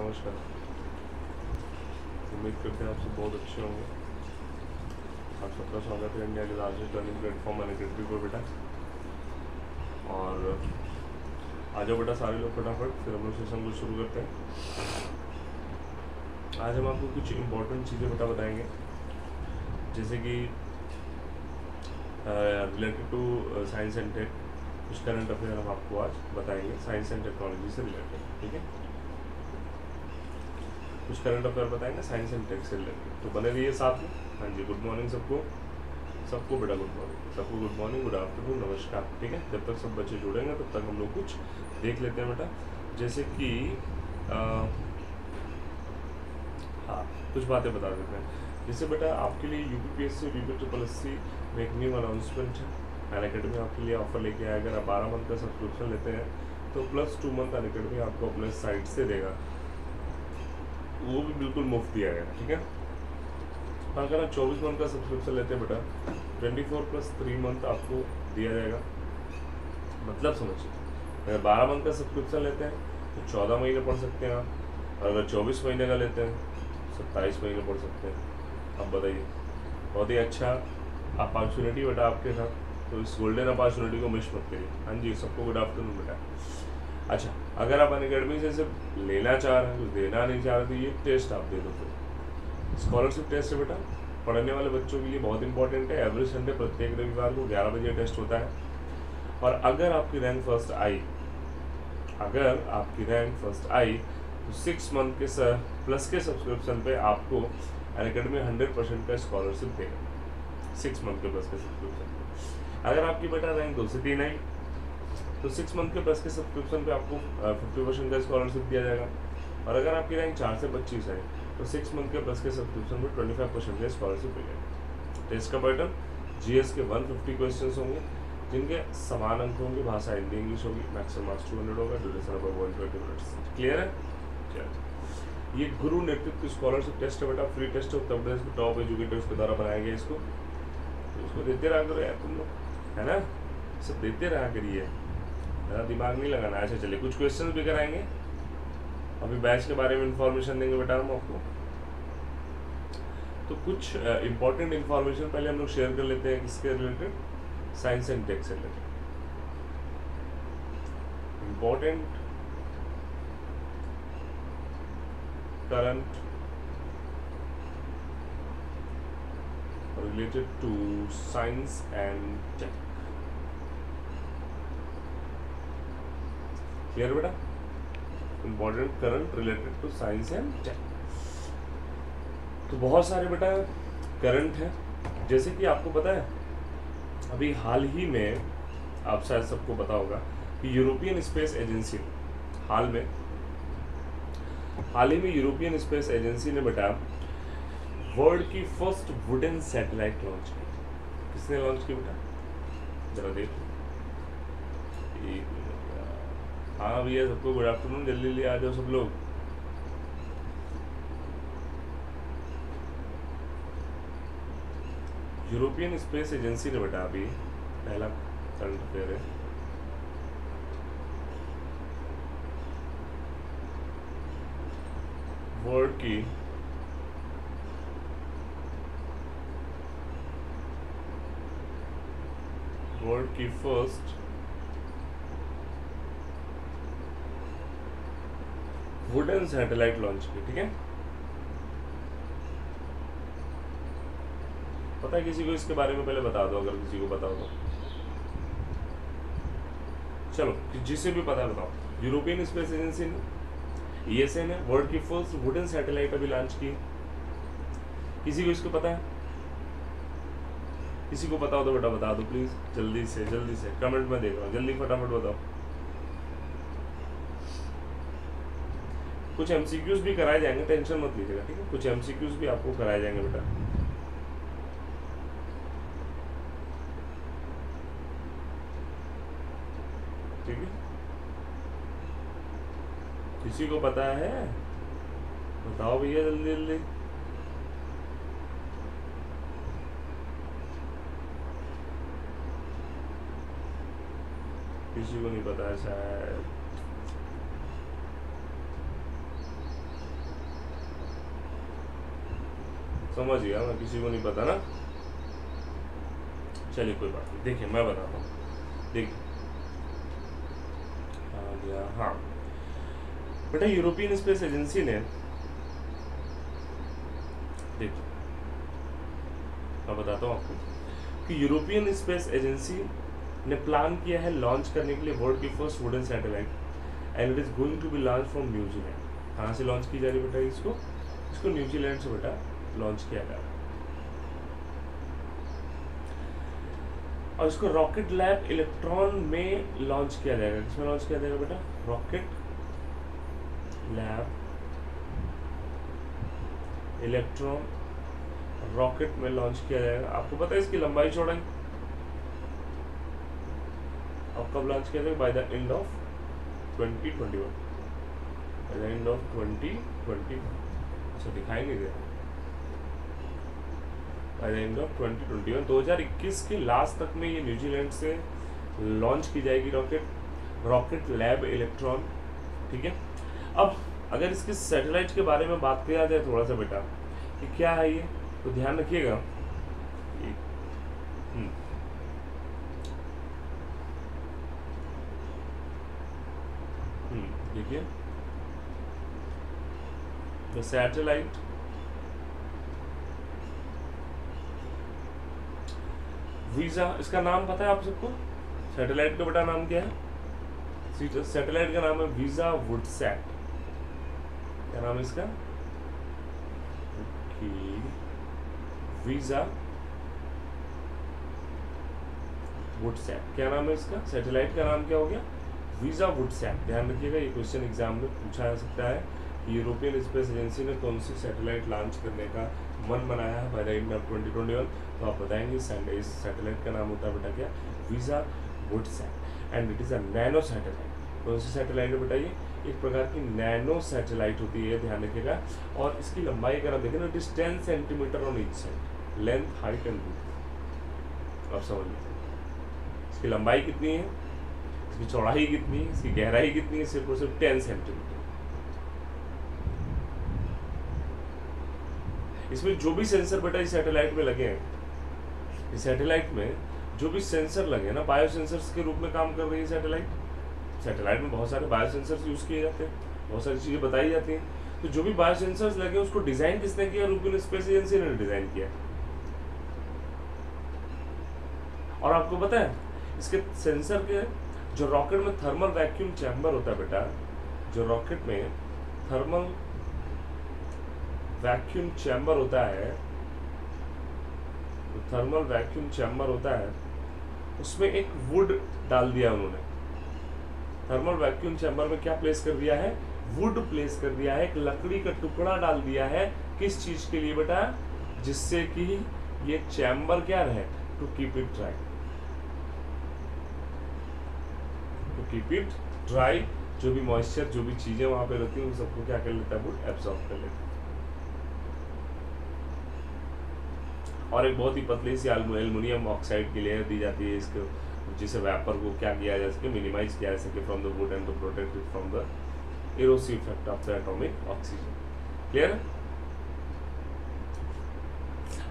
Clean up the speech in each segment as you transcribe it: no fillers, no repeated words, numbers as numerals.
नमस्कार। उम्मीद करते हैं आप सब बहुत अच्छे होंगे। आप सबका स्वागत है इंडिया के लार्जेस्ट लर्निंग प्लेटफॉर्म अनअकैडमी पर बेटा। और आ जाओ बेटा सारे लोग फटाफट, फिर हम लोग सेशन को शुरू करते हैं। आज हम आपको कुछ इम्पोर्टेंट चीज़ें बेटा बताएंगे, जैसे कि related to science and tech. कुछ करंट अफेयर हम आपको आज बताएंगे साइंस एंड टेक्नोलॉजी से रिलेटेड, ठीक है। कुछ करंट अफेयर बताएंगे साइंस एंड टेक से रिलेटेड, तो बने रहिए साथ में। हाँ जी, गुड मॉर्निंग सबको बेटा, गुड मॉर्निंग सबको, गुड मॉर्निंग, गुड आफ्टरनून, नमस्कार, ठीक है। जब तक सब बच्चे जुड़ेंगे तब तक हम लोग कुछ देख लेते हैं बेटा। जैसे कि हाँ, कुछ बातें बता देते हैं। जैसे बेटा आपके लिए यूपीपीएससी यूपीएससी में एक न्यू अनाउंसमेंट है। अनअकैडमी आपके लिए ऑफर लेके आया। अगर आप 12 मंथ का सब्सक्रिप्शन लेते हैं तो प्लस 2 मंथ अनअकैडमी आपको अपने साइट से देगा, वो भी बिल्कुल मुफ्त दिया गया, ठीक है। अगर आप 24 मंथ का सब्सक्रिप्शन लेते हैं बेटा, 24 + 3 मंथ आपको दिया जाएगा। मतलब समझिए, अगर 12 मंथ का सब्सक्रिप्शन लेते हैं तो 14 महीने पढ़ सकते हैं आप, और अगर 24 महीने का लेते हैं 27 महीने पढ़ सकते हैं। अब बताइए, बहुत ही अच्छा अपॉर्चुनिटी बेटा आपके साथ, तो इस गोल्डन अपॉर्चुनिटी को मिस मत करिए। हाँ जी, सबको गुड आफ्टरनून बेटा। अच्छा, अगर आप अनअकैडमी से सिर्फ लेना चाह रहे हैं, तो देना नहीं चाह रहे, तो ये टेस्ट आप दे दो। फिर स्कॉलरशिप टेस्ट है बेटा, पढ़ने वाले बच्चों के लिए बहुत इंपॉर्टेंट है। एवरी संडे प्रत्येक रविवार को 11 बजे टेस्ट होता है। और अगर आपकी रैंक फर्स्ट आई तो 6 मंथ के प्लस के सब्सक्रिप्शन पे आपको अनअकैडमी 100% का स्कॉलरशिप देगा। 6 मंथ के प्लस के सब्सक्रिप्शन पे अगर आपकी बेटा रैंक 2 से 3 आई तो 6 मंथ के प्लस के सब्सक्रिप्शन पे आपको 50% का स्कॉलरशिप दिया जाएगा। और अगर आपकी रैंक 4 से 25 है तो 6 मंथ के प्लस के सब्सक्रिप्शन में 25% का स्कॉलरशिप मिलेगा। टेस्ट का पैटर्न, जीएस के 150 क्वेश्चन होंगे, जिनके समान अंक होंगे। भाषा हिंदी इंग्लिश होगी। मैक्सिमम मार्क्स 200 होगा। Duration about 120 minutes. क्लियर है? चलिए, ये गुरु नेतृत्व स्कॉलरशिप टेस्ट है बेटा, फ्री टेस्ट है। उत्तर प्रदेश के टॉप एजुकेटर्स के द्वारा बनाया गया इसको, तो इसको देते रहा करो यार तुम लोग, है ना। सब देते रहा करिए, ज़्यादा दिमाग नहीं लगाना। अच्छा चलिए, कुछ क्वेश्चन भी कराएंगे। अभी बैच के बारे में इंफॉर्मेशन देंगे बेटा हम आपको। तो कुछ इंपॉर्टेंट इंफॉर्मेशन पहले हम लोग शेयर कर लेते हैं, किसके रिलेटेड, साइंस एंड टेक से related. Important current related to science and tech. Clear बेटा? Important current related to science and tech. तो बहुत सारे बेटा करंट है। जैसे कि आपको पता है, अभी हाल ही में आप शायद सबको पता होगा कि यूरोपियन स्पेस एजेंसी हाल ही में यूरोपियन स्पेस एजेंसी ने बेटा वर्ल्ड की फर्स्ट वुडन सैटेलाइट लॉन्च की। किसने लॉन्च की बेटा? जरा देखो। हाँ भैया, सबको गुड आफ्टरनून, जल्दी जल्दी आ जाओ सब लोग। यूरोपियन स्पेस एजेंसी ने बेटा, अभी पहला करंट अफेयर है, वर्ल्ड की फर्स्ट वुडन सैटेलाइट लॉन्च की, ठीक है। पता है किसी को इसके बारे में? पहले बता दो अगर किसी को पता हो तो। चलो, जिसे भी पता है बताओ। यूरोपियन स्पेस एजेंसी ने, ईएसए ने वर्ल्ड की फर्स्ट वुडन सैटेलाइट अभी लॉन्च की। किसी को इसको पता है? किसी को पता हो तो बेटा बता दो प्लीज, जल्दी से कमेंट में देख रहा हूँ, जल्दी फटाफट बताओ। कुछ एमसीक्यूज भी कराए जाएंगे, टेंशन मत लीजिएगा, ठीक है। कुछ एमसीक्यूज भी आपको कराए जाएंगे बेटा। ठीक है, किसी को पता है? बताओ भैया जल्दी जल्दी। किसी को नहीं पता है शायद। समझ गया मैं, किसी को नहीं पता ना। चलिए कोई बात नहीं, देखिए मैं बताता हूँ। देखिए आ गया, हाँ बेटा, यूरोपियन स्पेस एजेंसी ने, देखिए मैं बताता हूँ आपको कि यूरोपियन स्पेस एजेंसी ने प्लान किया है लॉन्च करने के लिए वर्ल्ड की first wooden satellite, and it is going to be launch from New Zealand. कहाँ से लॉन्च की जा रही है बेटा? इसको न्यूजीलैंड से बेटा लॉन्च किया जा रहा है। और इसको रॉकेट लैब इलेक्ट्रॉन में लॉन्च किया जाएगा। किसमें लॉन्च किया जाएगा बेटा? रॉकेट लैब इलेक्ट्रॉन रॉकेट में लॉन्च किया जाएगा। आपको पता है इसकी लंबाई चौड़ाई? और कब लॉन्च किया जाएगा? By the end of 2021। By the end of 2021। अच्छा दिखाई नहीं दे रहा। बाय द एंड ऑफ 2021, 2021 के लास्ट तक में ये न्यूजीलैंड से लॉन्च की जाएगी रॉकेट लैब इलेक्ट्रॉन। ठीक है, अब अगर इसके सैटेलाइट के बारे में बात किया जाए थोड़ा सा बेटा कि क्या है ये, तो ध्यान रखिएगा। देखिए द सैटेलाइट वीजा, इसका नाम पता है आप सबको? सैटेलाइट का बेटा नाम क्या है? सैटेलाइट का नाम है वीजा वुडसैट। क्या नाम है इसका? वीजा वुडसैट। क्या नाम है इसका? सैटेलाइट का नाम क्या हो गया? वीजा वुडसैट। ध्यान रखिएगा, ये क्वेश्चन एग्जाम में पूछा जा सकता है कि यूरोपियन स्पेस एजेंसी ने कौन सी सैटेलाइट लॉन्च करने का मन बनाया है बाय द एंड ऑफ 2021। तो आप बताएंगे इस सैटेलाइट का नाम होता है बेटा क्या? वीजा Woodsat, and it is a nano satellite. कौन सी सैटेलाइट है बेटा? ये एक प्रकार की नैनो सैटेलाइट होती है, ध्यान रखिएगा। और इसकी लंबाई अगर आप देखें ना, it is 10 centimetre on each side, length, height and width. आप समझ लीजिए इसकी लंबाई कितनी है, इसकी चौड़ाई कितनी है, इसकी गहराई कितनी है? सिर्फ और सिर्फ 10 सेंटीमीटर। इसमें जो भी सेंसर बेटा इस सैटेलाइट में लगे हैं, इस सैटेलाइट में जो भी सेंसर लगे ना, बायो सेंसर्स के रूप में काम कर रही है सैटेलाइट में बहुत सारे बायो सेंसर्स यूज किए जाते हैं, बहुत सारी चीजें बताई जाती हैं। तो जो भी बायो सेंसर्स लगे उसको डिजाइन किसने किया? यूरोपियन स्पेस एजेंसी ने डिजाइन किया। और आपको पता है इसके सेंसर के जो रॉकेट में थर्मल वैक्यूम चैम्बर होता है बेटा, जो रॉकेट में थर्मल वैक्यूम चैम्बर होता है, तो थर्मल वैक्यूम चैम्बर होता है, उसमें एक वुड डाल दिया उन्होंने। थर्मल वैक्यूम चैम्बर में क्या प्लेस कर दिया है? वुड प्लेस कर दिया है, एक लकड़ी का टुकड़ा डाल दिया है। किस चीज के लिए बेटा? जिससे कि ये चैम्बर क्या रहे? To keep it dry, to keep it dry. जो भी मॉइस्चर, जो भी चीजें वहां पे रहती हैं, उन सबको क्या कर लेता है? वुड एब्जॉर्ब कर लेता है। और एक बहुत ही पतली सी एल्युमिनियम ऑक्साइड की लेयर दी जाती है इसको, जिसे वेपर को क्या किया जा सके? मिनिमाइज किया जा सके from the wood and to protect it from the erosive effect of the atomic oxygen. Clear है?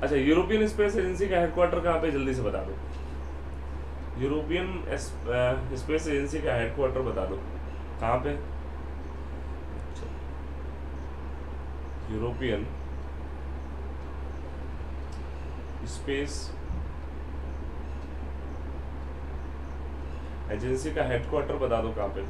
अच्छा, यूरोपियन स्पेस एजेंसी का हेडक्वार्टर कहाँ पे? जल्दी से बता दो। यूरोपियन स्पेस एजेंसी का हेडक्वार्टर बता दो कहाँ पे? यूरोपियन स्पेस एजेंसी का हेडक्वार्टर बता दो कहाँ पे?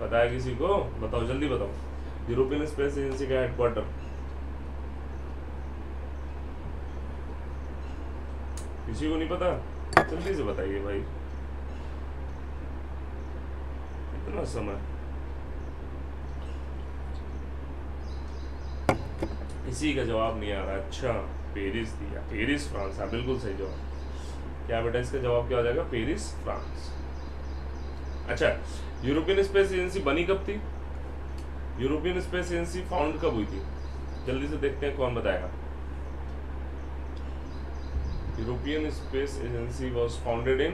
पता है किसी को? बताओ, जल्दी बताओ। यूरोपियन स्पेस एजेंसी का हेडक्वार्टर किसी को नहीं पता? जल्दी से बताइए भाई, इतना समय। किसी का जवाब नहीं आ रहा। अच्छा, पेरिस दिया, पेरिस फ्रांस। हाँ बिल्कुल सही जवाब। क्या बेटा इसका जवाब क्या हो जाएगा? Paris France. अच्छा, यूरोपियन स्पेस एजेंसी बनी कब थी? यूरोपियन स्पेस एजेंसी फाउंड कब हुई थी? जल्दी से देखते हैं कौन बताएगा। European space agency was founded in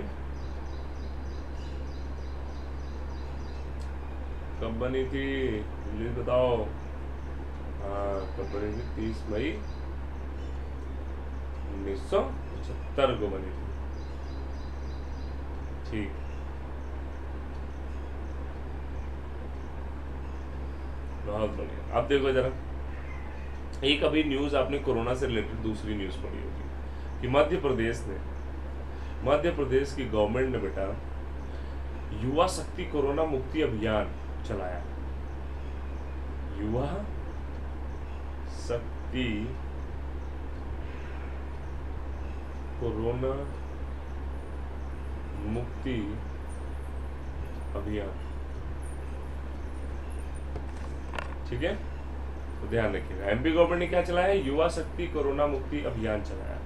कब बनी थी जल्दी बताओ। हाँ कब बनी थी? 30 मई 1975 को बनी थी। ठीक, बहुत बढ़िया। अब देखो जरा, एक अभी न्यूज आपने कोरोना से रिलेटेड दूसरी न्यूज पढ़ी होगी कि मध्य प्रदेश की गवर्नमेंट ने बेटा युवा शक्ति कोरोना मुक्ति अभियान चलाया। युवा शक्ति कोरोना मुक्ति अभियान, ठीक है, तो ध्यान रखिएगा। एमपी गवर्नमेंट ने क्या चलाया है? युवा शक्ति कोरोना मुक्ति अभियान चलाया।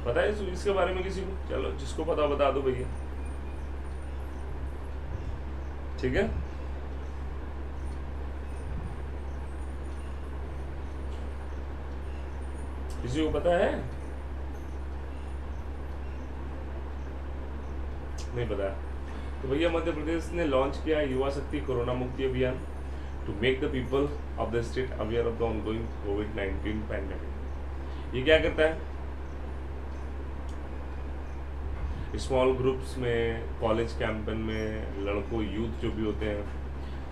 पता है इसके बारे में किसी को? चलो जिसको पता बता दो भैया, ठीक है। किसी को पता है? नहीं पता। तो भैया मध्य प्रदेश ने लॉन्च किया युवा शक्ति कोरोना मुक्ति अभियान to make the people of the state aware of the ongoing कोविड-19 पैंडेमिक। ये क्या करता है? स्मॉल ग्रुप्स में, कॉलेज कैंपेन में लड़कों, यूथ जो भी होते हैं,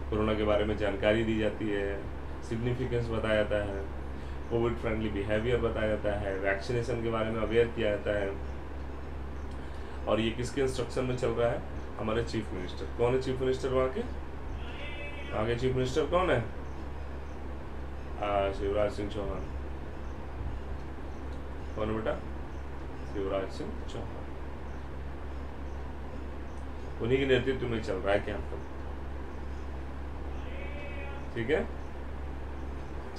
कोरोना के बारे में जानकारी दी जाती है, सिग्निफिकेंस बताया जाता है, कोविड फ्रेंडली बिहेवियर बताया जाता है, वैक्सीनेशन के बारे में अवेयर किया जाता है। और ये किसके इंस्ट्रक्शन में चल रहा है? हमारे चीफ मिनिस्टर। कौन है चीफ मिनिस्टर वहाँ के? आगे चीफ मिनिस्टर कौन है? शिवराज सिंह चौहान। कौन है बेटा? शिवराज सिंह चौहान। उन्हीं के नेतृत्व में चल रहा है कैंपेन, ठीक है।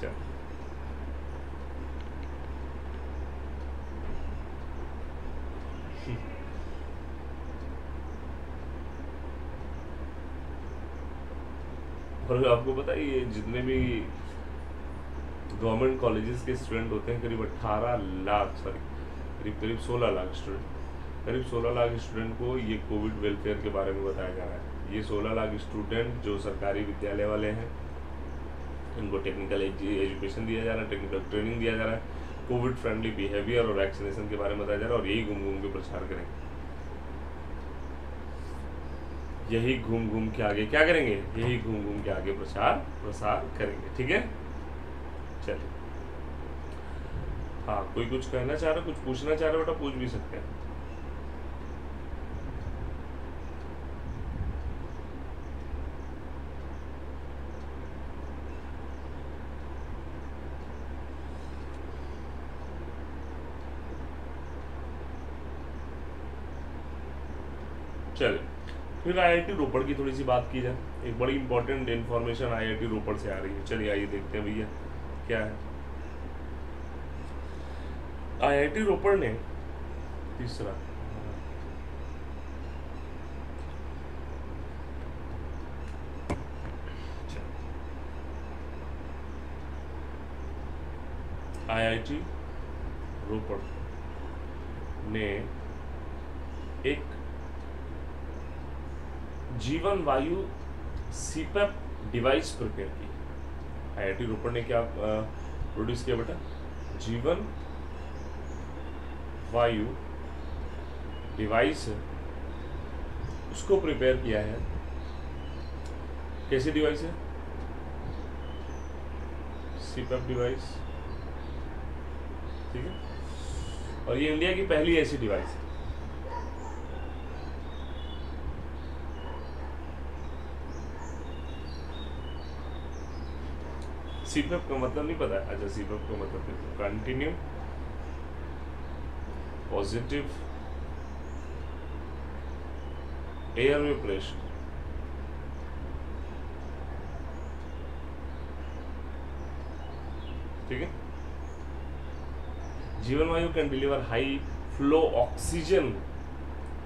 चल और आपको पता है ये जितने भी गवर्नमेंट कॉलेजेस के स्टूडेंट होते हैं, करीब 16 लाख स्टूडेंट, करीब 16 लाख स्टूडेंट को ये कोविड वेलफेयर के बारे में बताया जा रहा है। ये 16 लाख स्टूडेंट जो सरकारी विद्यालय वाले हैं, इनको टेक्निकल एजुकेशन दिया जा रहा है, टेक्निकल ट्रेनिंग दिया जा रहा है, कोविड फ्रेंडली बिहेवियर और वैक्सीनेशन के बारे में बताया जा रहा है। और यही घूम घूम के प्रचार करेंगे, यही घूम घूम के आगे क्या करेंगे? यही घूम घूम के आगे प्रसार करेंगे, ठीक है। चलिए, हाँ कोई कुछ कहना चाह रहा, कुछ पूछना चाह रहा बेटा, पूछ भी सकते हैं। चलिए, फिर आईआईटी रोपड़ की थोड़ी सी बात की जाए। एक बड़ी इंपॉर्टेंट इन्फॉर्मेशन आईआईटी रोपड़ से आ रही है। चलिए आइए देखते हैं भैया क्या है। आईआईटी रोपड़ ने तीसरा आईआईटी रोपड़ ने एक जीवन वायु सीपैप डिवाइस प्रिपेयर की। आईआईटी रोपड़ ने क्या प्रोड्यूस किया बेटा? जीवन वायु डिवाइस है, उसको प्रिपेयर किया है। कैसी डिवाइस है? सीपैप डिवाइस, ठीक है। और ये इंडिया की पहली ऐसी डिवाइस है। सीपैप का मतलब नहीं पता है? अच्छा, सीपैप का मतलब कंटिन्यू पॉजिटिव एयरवे प्रेशर, ठीक है। Jeevan Vayu can deliver high flow oxygen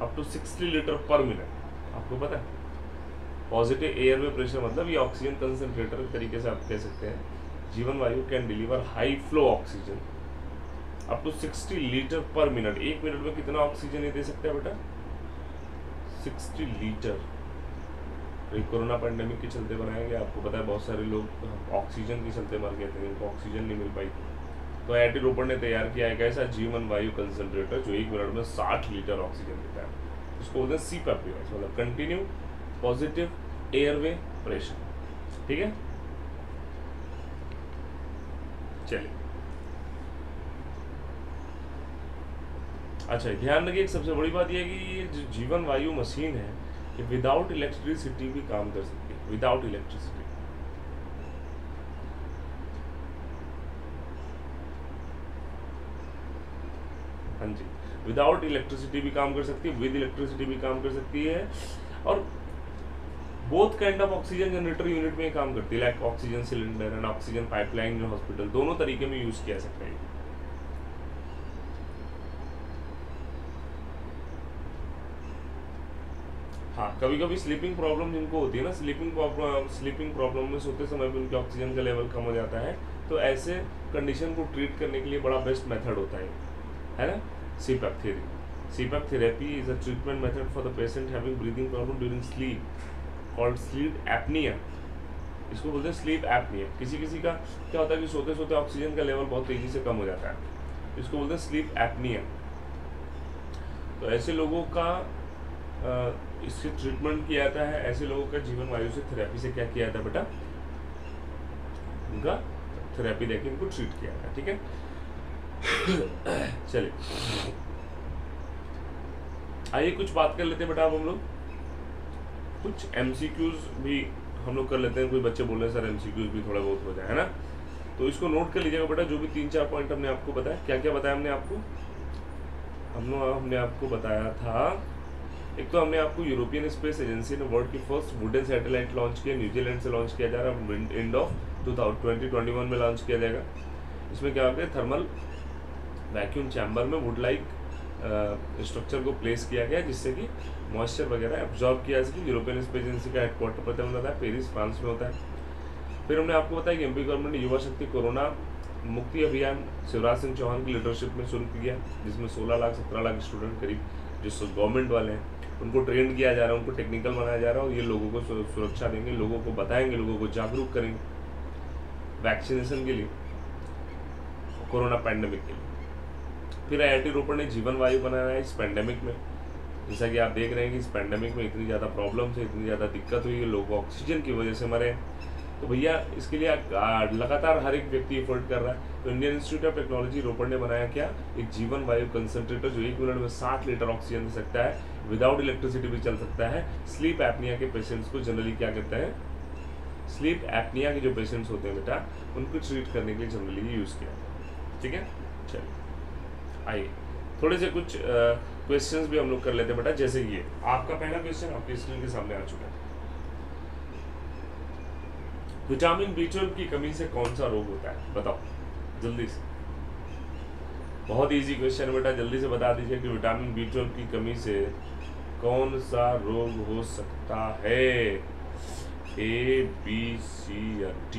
up to 60 litre per minute. आपको पता है पॉजिटिव एयरवे प्रेशर मतलब ये ऑक्सीजन कंसंट्रेटर के तरीके से आप कह सकते हैं। Jeevan Vayu can deliver high flow oxygen up to 60 litre per minute. 1 minute में कितना ऑक्सीजन ये दे सकता है बेटा? 60 लीटर कोरोना पेंडेमिक के चलते बनाया गया। आपको पता है बहुत सारे लोग ऑक्सीजन के चलते मर गए थे, उनको ऑक्सीजन नहीं मिल पाई। तो IIT रोपड़ ने तैयार किया एक ऐसा जीवन वायु कंसंट्रेटर जो 1 मिनट में 60 लीटर ऑक्सीजन देता है। उसको बोलते हैं CPAP डिवाइस, मतलब कंटिन्यू पॉजिटिव एयरवे प्रेशर। ठीक है, चलिए। अच्छा, ध्यान रखिए, एक सबसे बड़ी बात यह है कि ये जो जीवन वायु मशीन है ये विदाउट इलेक्ट्रिसिटी भी काम कर सकती है, विदाउट इलेक्ट्रिसिटी। हाँ जी, विदाउट इलेक्ट्रिसिटी भी काम कर सकती है, विद इलेक्ट्रिसिटी भी काम कर सकती है, और both kind of oxygen generator unit में काम करती है, like oxygen cylinder and oxygen pipeline in hospital, दोनों तरीके में यूज किया सकता है। हाँ, कभी कभी स्लीपिंग प्रॉब्लम जिनको होती है ना, स्लीपिंग प्रॉब्लम में सोते समय भी उनके ऑक्सीजन का लेवल कम हो जाता है, तो ऐसे कंडीशन को ट्रीट करने के लिए बड़ा बेस्ट मेथड होता है ना, CPAP therapy. CPAP therapy is a treatment method for the patient having breathing problem during sleep called sleep apnea। इसको बोलते हैं स्लीप एपनिया। किसी किसी का क्या होता है कि सोते सोते ऑक्सीजन का लेवल बहुत तेजी से कम हो जाता है, इसको बोलते हैं स्लीप एपनिया। तो ऐसे लोगों का इससे ट्रीटमेंट किया जाता है। ऐसे लोगों का जीवन वायु से थेरेपी से क्या किया जाता है बेटा, उनका थेरेपी देके इनको ट्रीट किया जाता है। ठीक है, चलिए आइए कुछ बात कर लेते हैं बेटा। अब हम लोग कुछ MCQs भी हम लोग कर लेते हैं। कोई बच्चे बोल रहे हैं सर MCQs भी थोड़ा बहुत हो जाए, है ना, तो इसको नोट कर लीजिएगा बेटा। जो भी 3-4 पॉइंट हमने आपको बताया, क्या क्या बताया हमने आपको, हमने आपको बताया था, एक तो हमने आपको यूरोपियन स्पेस एजेंसी ने वर्ल्ड की फर्स्ट वुडन सैटेलाइट लॉन्च किया, न्यूजीलैंड से लॉन्च किया जा रहा है, एंड ऑफ 2021 में लॉन्च किया जाएगा। इसमें क्या होता है, थर्मल वैक्यूम चैम्बर में वुड लाइक स्ट्रक्चर को प्लेस किया गया जिससे कि मॉइस्चर वगैरह एब्जॉर्ब किया जा सके। यूरोपियन स्पेस एजेंसी का हेडक्वार्टर पता होता है पेरिस, फ्रांस में होता है। फिर हमने आपको बताया कि MP गवर्नमेंट ने युवा शक्ति कोरोना मुक्ति अभियान शिवराज सिंह चौहान की लीडरशिप में शुरू किया, जिसमें 16 लाख 17 लाख स्टूडेंट करीब जो गवर्नमेंट वाले हैं उनको ट्रेन किया जा रहा है, उनको टेक्निकल बनाया जा रहा है, और ये लोगों को सुरक्षा देंगे, लोगों को बताएंगे, लोगों को जागरूक करेंगे वैक्सीनेशन के लिए, कोरोना पैंडेमिक के लिए। फिर IIT रोपड़ ने जीवन वायु बनाया है इस पैंडेमिक में। जैसा कि आप देख रहे हैं कि इस पैंडेमिक में इतनी ज़्यादा प्रॉब्लम है, इतनी ज़्यादा दिक्कत हुई है, लोग ऑक्सीजन की वजह से मरे, तो भैया इसके लिए लगातार हर एक व्यक्ति एफर्ट कर रहा है। तो इंडियन इंस्टीट्यूट ऑफ टेक्नोलॉजी रोपड़ ने बनाया क्या, एक जीवन वायु कंसंट्रेटर जो 1 मिनट में 60 लीटर ऑक्सीजन दे सकता है, विदाउट इलेक्ट्रिसिटी भी चल सकता है। स्लीप एपनिया के पेशेंट्स को जनरली क्या कहते हैं, स्लीप एपनिया के जो पेशेंट्स होते हैं बेटा, उनको ट्रीट करने के लिए जनरली यूज़ किया जाता है। ठीक है, चलिए आइए थोड़े से कुछ क्वेश्चंस भी हम लोग कर लेते हैं बेटा। जैसे ये आपका पहला क्वेश्चन आपकी स्क्रीन के सामने आ चुका है, विटामिन B12 की कमी से कौन सा रोग होता है, बताओ जल्दी से। बहुत इजी क्वेश्चन है बेटा, जल्दी से बता दीजिए कि विटामिन B12 की कमी से कौन सा रोग हो सकता है, A, B, C या D।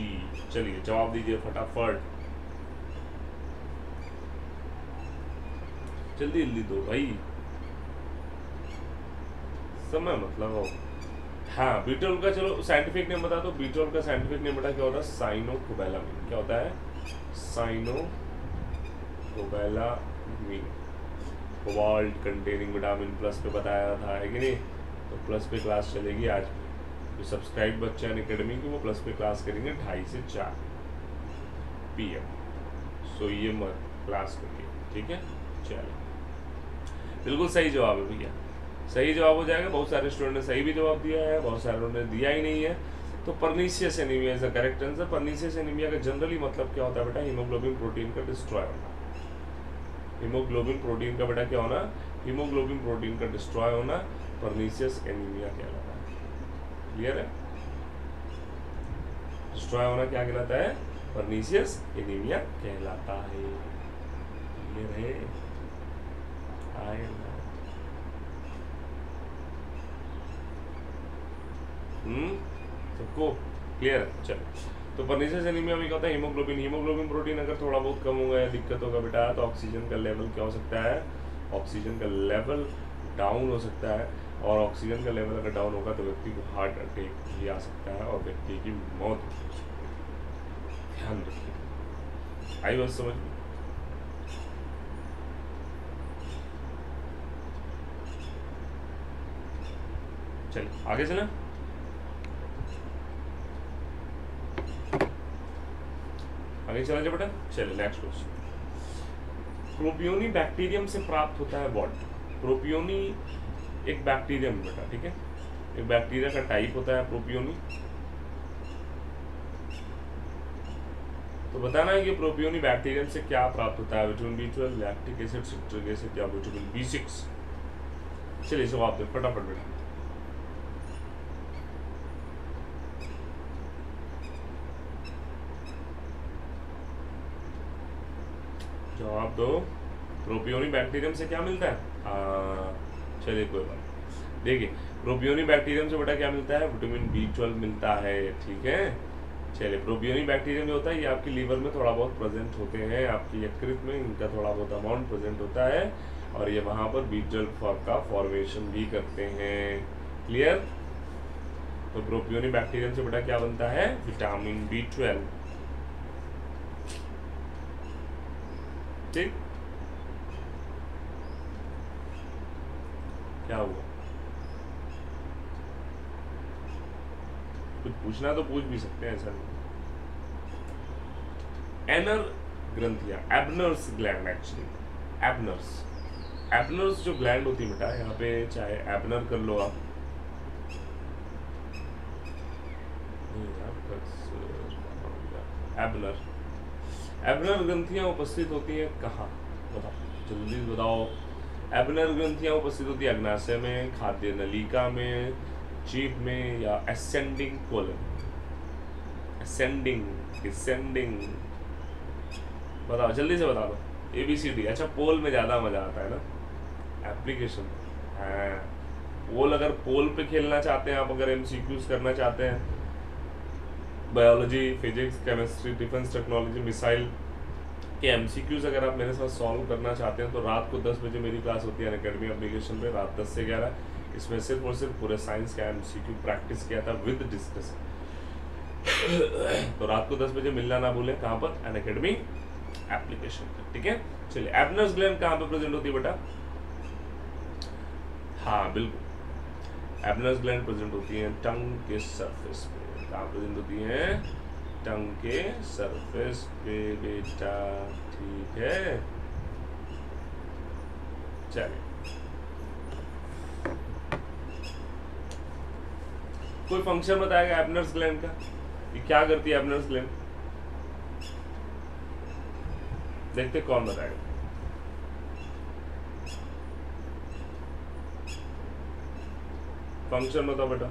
चलिए जवाब दीजिए फटाफट, जल्दी जल्दी दो भाई, समय मतलब हो। हाँ, B12 का चलो साइंटिफिक नेम बता दो। B12 का साइंटिफिक नेम बता क्या होता है, साइनोकोबैलामिन। क्या होता है, साइनोकोबैलामिन, कोबाल्ट कंटेनिंग विटामिन प्लस पे बताया था, है कि नहीं। तो प्लस पे क्लास चलेगी आज भी, जो सब्सक्राइब बच्चे अकेडमी की वो प्लस पे क्लास करेंगे 2:30 से 4 PM। सो ये मत क्लास करिए, ठीक है। चलो बिल्कुल सही जवाब है भैया, सही जवाब हो जाएगा। बहुत सारे स्टूडेंट ने सही भी जवाब दिया है, बहुत सारे ने दिया ही नहीं है। तो pernicious anaemia is the correct answer. Pernicious anaemia का जनरली मतलब क्या होता है बेटा, हीमोग्लोबिन प्रोटीन का डिस्ट्रॉय होना। हीमोग्लोबिन प्रोटीन का बेटा क्या होना, हीमोग्लोबिन प्रोटीन का डिस्ट्रॉय होना पर्नीशियस एनीमिया कहलाता है। क्लियर है, डिस्ट्रॉय होना क्या कहलाता है, पर्नीशियस एनीमिया कहलाता है। क्लियर है, सबको क्लियर है। चलो तो पर्नीशियस एनीमिया में क्या होता है, हीमोग्लोबिन प्रोटीन अगर थोड़ा बहुत कम होगा या दिक्कत होगा बेटा, तो ऑक्सीजन का लेवल क्या हो सकता है, ऑक्सीजन का लेवल डाउन हो सकता है। और ऑक्सीजन का लेवल अगर डाउन होगा तो व्यक्ति को हार्ट अटैक भी आ सकता है और व्यक्ति की मौत हो सकती है। ध्यान रखिए। आई बात समझ में? चलिए आगे चलें। आगे चला जाए बेटा। चलिए नेक्स्ट क्वेश्चन। प्रोपियोनी बैक्टीरियम से प्राप्त होता है व्हाट? प्रोपियोनी एक बैक्टीरियम बेटा, ठीक है, एक बैक्टीरिया का टाइप होता है प्रोपियोनी। तो बताना है कि प्रोपियोनी बैक्टीरियम से क्या प्राप्त होता है? Vitamin B12, lactic acid, citric acid या विटामिन B6? चलिए जवाब दे फटाफट बेटा। जवाब दो। प्रोपियोनी बैक्टीरियम से क्या मिलता है? चलिए कोई बात। देखिए प्रोपियोनी बैक्टीरियम से बेटा क्या मिलता है? विटामिन B12 मिलता है, ठीक है। चलिए प्रोपियोनी बैक्टीरियम जो होता है ये आपकी लीवर में थोड़ा बहुत प्रेजेंट होते हैं, आपकी यकृत में इनका थोड़ा बहुत अमाउंट प्रेजेंट होता है और ये वहाँ पर B12 का फॉर्मेशन भी करते हैं। क्लियर? तो प्रोपियोनी बैक्टीरियम से बेटा क्या बनता है? Vitamin B12। ठीक, क्या हुआ? कुछ पूछना तो पूछ भी सकते हैं, ऐसा नहीं। एनर ग्रंथियां, एबनर्स ग्लैंड, एक्चुअली एबनर्स जो ग्लैंड होती है बेटा, यहाँ पे चाहे एबनर कर लो आप, एबनर ग्रंथियां उपस्थित होती हैं कहाँ? बताओ जल्दी बताओ। एबनर ग्रंथियां उपस्थित होती है अग्नाशय में, खाद्य नलिका में, जीभ में या असेंडिंग कोलन? असेंडिंग, डिसेंडिंग, बताओ जल्दी से बता दो। ABCD। अच्छा पोल में ज़्यादा मजा आता है ना एप्लीकेशन। हाँ पोल, अगर पोल पे खेलना चाहते हैं आप, अगर MCQs करना चाहते हैं, biology, physics, chemistry, defence technology, missile के MCQs अगर आप मेरे साथ सॉल्व करना चाहते हैं तो रात को 10 बजे मेरी क्लास होती है अनअकैडमी एप्लीकेशन पे, रात 10 से 11। इसमें सिर्फ और सिर्फ पूरे साइंस का MCQ प्रैक्टिस किया था विद डिस्कशन। तो रात को 10 बजे मिलना ना भूलें। कहाँ पर? अनअकैडमी एप्लीकेशन पर, ठीक है। चलिए एबनर्स ग्लैंड कहाँ पे प्रेजेंट होती है बेटा? हाँ बिल्कुल, एबनर्स ग्लैंड प्रेजेंट होती है टंग के सरफेस पे। कहाँ प्रेजेंट होती है? टंग के सरफेस पे बेटा, ठीक है। चलिए कोई फंक्शन बताएगा एबनर्स ग्लैंड का? ये क्या करती है एबनर्स ग्लैंड? देखते कौन बताएगा। फंक्शन बताओ बेटा।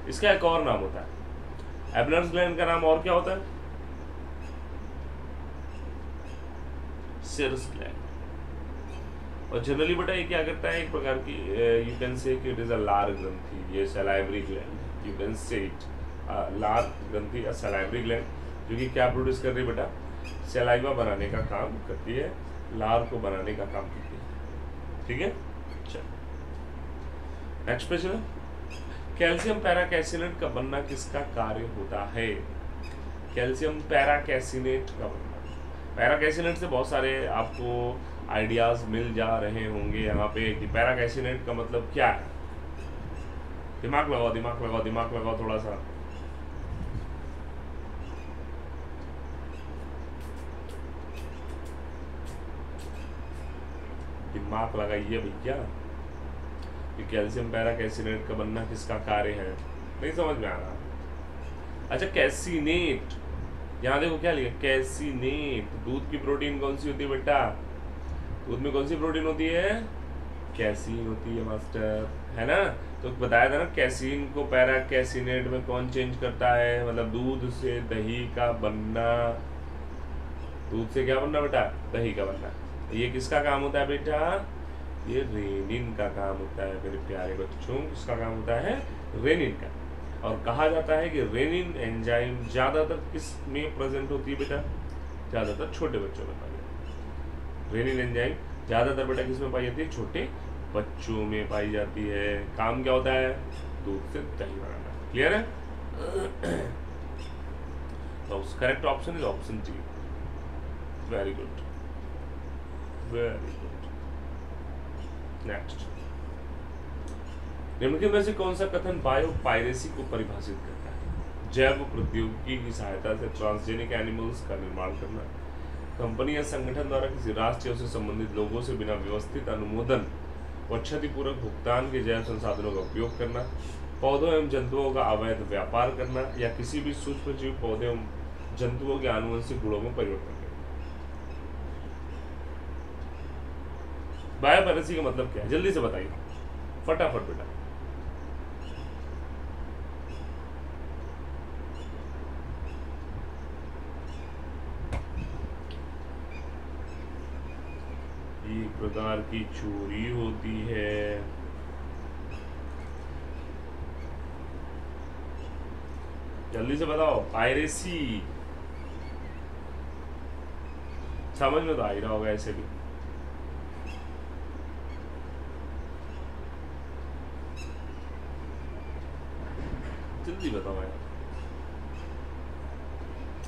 इसका एक और नाम होता है, एबनर्स ग्लैंड का नाम और क्या होता है? सिरस ग्लैंड। और जनरली बेटा ये क्या करता है? एक प्रकार की you can say it is अ लार ग्रंथि, ये salivary gland, you can say it लार ग्रंथि, सलाइवरी ग्लैंड, जो कि क्या प्रोड्यूस कर रही है बेटा? सलाइवा बनाने का काम करती है, लार को बनाने का काम करती है, ठीक है। चलो नेक्स्ट पे चलो। कैल्शियम पैराकैसिनेट का बनना किसका कार्य होता है? कैल्शियम पैराकैसिनेट का बनना, पैराकैसिनेट से बहुत सारे आपको आइडियाज मिल जा रहे होंगे यहाँ पे कि पैराकैसिनेट का मतलब क्या है। दिमाग लगाओ दिमाग लगाओ दिमाग लगाओ थोड़ा सा। दिमाग लगाइए भैया कि कैल्शियम पैराकैसिनेट का बनना किसका कार्य है। नहीं समझ में आ रहा? अच्छा कैसिनेट, यहाँ देखो क्या लिखा, कैसिनेट। दूध की प्रोटीन कौन सी होती है बेटा? दूध में कौन सी प्रोटीन होती है? कैसीन होती है मास्टर, है ना। तो बताया था ना कैसीन को पैराकैसिनेट में कौन चेंज करता है, मतलब दूध से दही का बनना। दूध से क्या बनना बेटा? दही का बनना। ये किसका काम होता है बेटा? ये रेनिन का काम होता है मेरे प्यारे बच्चों। किसका काम होता है? रेनिन का। और कहा जाता है कि रेनिन एंजाइम ज्यादातर किस में प्रेजेंट होती है बेटा? ज़्यादातर छोटे बच्चों में पाई जाती है। रेनिन एंजाइम ज़्यादातर बेटा किस में पाई जाती है? छोटे बच्चों में पाई जाती है। काम क्या होता है? दूध से दही बनाना। क्लियर है? तो correct option is option D. Very good, very good. Next, निम्नलिखित में से कौन सा कथन बायोपायरेसी को परिभाषित करता है? जैव प्रौद्योगिकी की सहायता से ट्रांसजेनिक एनिमल्स का निर्माण करना, कंपनी या संगठन द्वारा किसी राष्ट्र या उससे संबंधित लोगों से बिना व्यवस्थित अनुमोदन व क्षतिपूर्वक भुगतान के जैव संसाधनों का उपयोग करना, पौधों एवं जंतुओं का अवैध व्यापार करना, या किसी भी सूक्ष्मजीव पौधे एवं जंतुओं के आनुवंशिक गुणों में परिवर्तन करना। बायोपायरेसी का मतलब क्या है? जल्दी से बताइए, फटाफट बेटा। एक प्रकार की चोरी होती है। जल्दी से बताओ। पायरेसी समझ में तो आ ही रहा होगा ऐसे भी। जल्दी बताओ यार।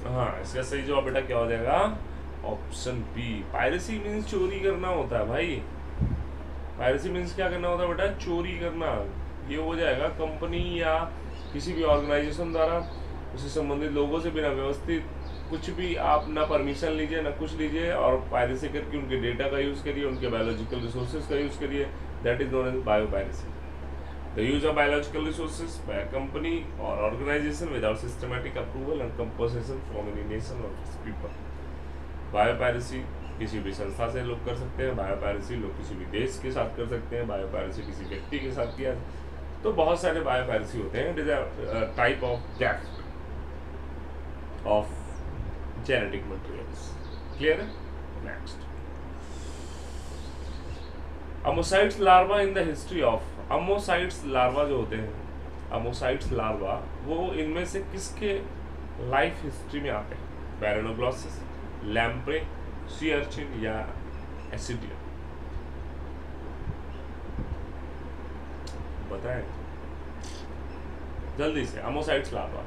हाँ, इसका सही जवाब बेटा क्या हो जाएगा? Option B. पायरेसी मीन्स चोरी करना होता है भाई। पायरेसी मीन्स क्या करना होता है बेटा? चोरी करना। ये हो जाएगा कंपनी या किसी भी ऑर्गेनाइजेशन द्वारा उससे संबंधित लोगों से बिना व्यवस्थित कुछ भी आप ना परमिशन लीजिए ना कुछ लीजिए और पायरेसी करके उनके डेटा का यूज़ करिए, उनके बायोलॉजिकल रिसोर्सेज का यूज़ करिए। That is known as biopiracy. The use of biological resources by a company or organization without systematic approval and compensation from any nation or its people. Biopiracy किसी भी संस्था से लोग कर सकते हैं, बायोपायरेसी लोग किसी भी देश के साथ कर सकते हैं, बायोपायरेसी किसी व्यक्ति के साथ किया। तो बहुत सारे बायोपायरेसी होते हैं। It is a type of theft of genetic materials. Clear है? Next, ammocoetes larva in the history of. Ammocoetes larva जो होते हैं, अमोसाइट्स लार्वा, वो इनमें से किसके लाइफ हिस्ट्री में आते हैं? पैरानोग्लॉसिस, लैम्प्रे, सी अर्चिन या एसिडियम? बताएं जल्दी से। अमोसाइट्स लार्वा।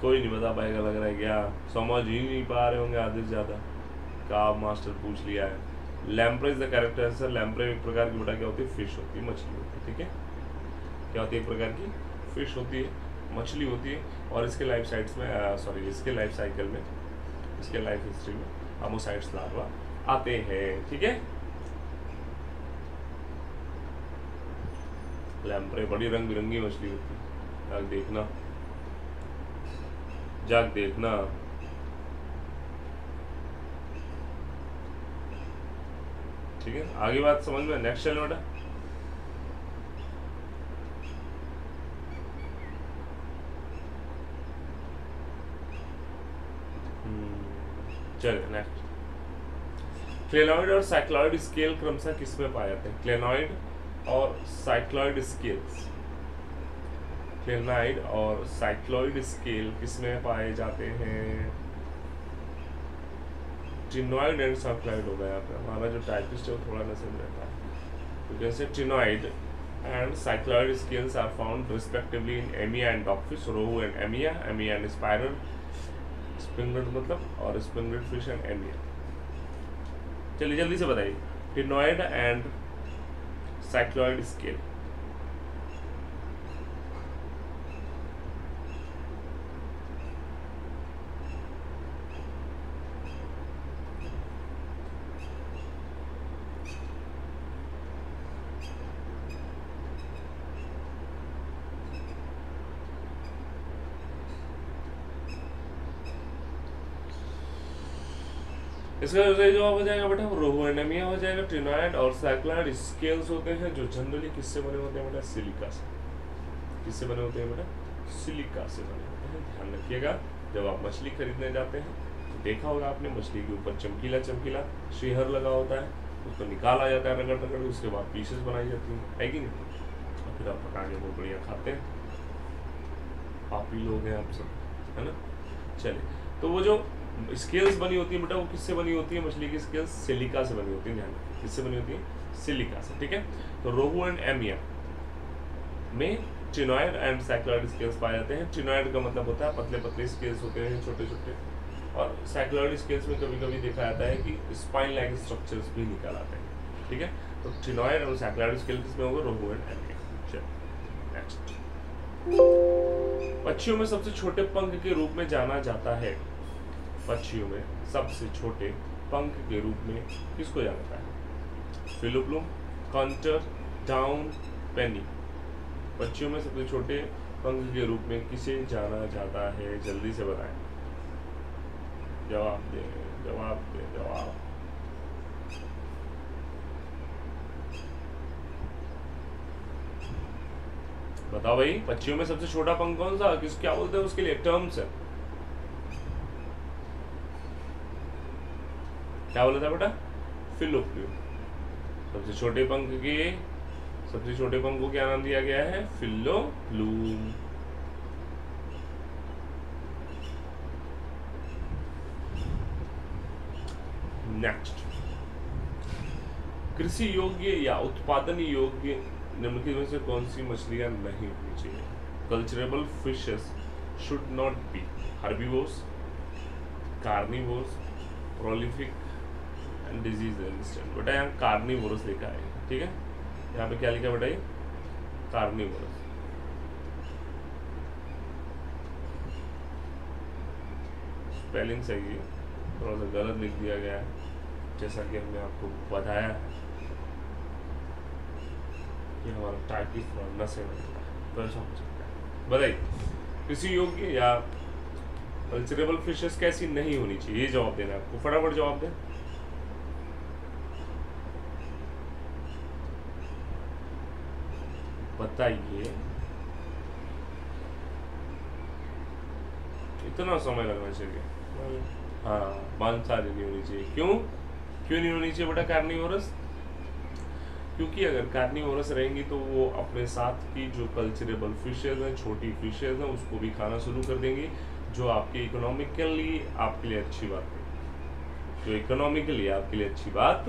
कोई नहीं बता पाएगा लग रहा है। क्या समझ ही नहीं पा रहे होंगे आधे से ज़्यादा? का मास्टर पूछ लिया है। Lamprey is the correct answer. Lamprey एक प्रकार की बेटा क्या होती है? फिश होती है, मछली होती है। ठीक है, क्या होती है? एक प्रकार की फिश होती है, मछली होती है। और इसके लाइफ साइट्स में इसके लाइफ साइकिल में, इसके लाइफ हिस्ट्री में अमोसाइट्स लार्वा आते हैं। ठीक है, लैम्प्रे बड़ी रंग बिरंगी मछली होती है। जाग देखना, जाग देखना। ठीक है, आगे बात समझ में। नेक्स्ट चलो बेटा। चलिए नेक्स्ट, क्लेनॉइड और साइक्लॉइड स्केल क्रमशः किसमें पाए जाते हैं? क्लेनॉइड और साइक्लॉइड स्केल्स, क्लेनाइड और साइक्लॉइड स्केल किसमें पाए जाते हैं? टिनॉइड एंड साइक्लॉइड हो गया। हमारा जो टाइपिस्ट है वो थोड़ा नजर में रहता है। तो जैसे ctenoid and cycloid scales are found respectively in Amia and dogfish, rohu and Amia, Amia and spiral, springlet मतलब, और स्प्रिंगलेट फिश एंड एमिया। चलिए जल्दी से बताइए, टिनॉइड एंड साइक्लॉइड स्केल। इसका सही जवाब हो जाएगा बेटा रोहू एंड एमिया हो जाएगा। टिनॉइड और साइक्लॉइड स्केल्स होते हैं जो जनरली किससे बने होते हैं बेटा? सिलिका से। किससे बने होते हैं बेटा? सिलिका से बने होते हैं। ध्यान रखिएगा, जब आप मछली खरीदने जाते हैं तो देखा होगा आपने, मछली के ऊपर चमकीला चमकीला शेहर लगा होता है। उसको निकाला जाता है रगड़ रगड़, उसके बाद पीसेस बनाई जाती है कि नहीं, और फिर आप पका के बहुत बढ़िया खाते हैं। आप ही लोग हैं आप सब, है ना। चलिए, तो वो जो स्केल्स बनी होती है बेटा, वो किससे बनी होती है? मछली की स्केल्स सिलिका से बनी होती है। ध्यान, किससे बनी होती है? सिलिका से, ठीक है। तो रोहू एंड एमिया में टिनॉइड एंड सैक्रोइड स्केल्स पाए जाते हैं। टिनॉइड का मतलब होता है पतले पतले स्केल्स होते हैं, छोटे छोटे, और सैक्रोइड स्केल्स में कभी कभी देखा जाता है कि स्पाइन लाइक स्ट्रक्चर्स भी निकल आते हैं, ठीक है। तो टिनॉइड और सैक्रोइड स्केल किसमें होगा? रोहू एंड एमिया। चलिए नेक्स्ट, पक्षियों में सबसे छोटे पंख के रूप में जाना जाता है। पक्षियों में सबसे छोटे पंख के रूप में किसको जाना जाता है? फिलोप्लूम, कंटर, डाउन, पेनी। पक्षियों में सबसे छोटे पंख के रूप में किसे जाना जाता है? जल्दी से बताएं, जवाब दे जवाब दे जवाब। बताओ भाई, पक्षियों में सबसे छोटा पंख कौन सा? किस क्या बोलते हैं उसके लिए? टर्म्स है, क्या बोला था बेटा? फिलोप्लूम। सबसे छोटे पंख को क्या नाम दिया गया है? फिलोप्लूम। नेक्स्ट, कृषि योग्य या उत्पादन योग्य निम्नलिखित में से कौन सी मछलियां नहीं होनी चाहिए? Culturable fishes should not be herbivores, carnivores, prolific and disease resistant. बेटा यहाँ कार्निवोरस लिखा है, ठीक है। यहाँ पे क्या लिखा बेटा? ये कार्निवोरस। स्पेलिंग सही है, थोड़ा सा गलत लिख दिया गया है, जैसा कि हमने आपको बताया है कि हमारा टाइपिंग थोड़ा नशे में तो ऐसा हो सकता है। बताइए, कृषि योग्य या कल्चरेबल फिशेस कैसी नहीं होनी चाहिए? ये जवाब देना है आपको, फटाफट जवाब दें। बताइए, इतना समय लगना चाहिए? हाँ, मांसाहारी नहीं होनी चाहिए। क्यों नहीं होनी चाहिए बेटा कार्निवोरस? क्योंकि अगर कार्निवोरस रहेंगी तो वो अपने साथ की जो कल्चरेबल फिशेज हैं, छोटी फिशेज हैं, उसको भी खाना शुरू कर देंगी, जो आपके इकोनॉमिकली आपके लिए अच्छी बात है, जो इकोनॉमिकली आपके लिए अच्छी बात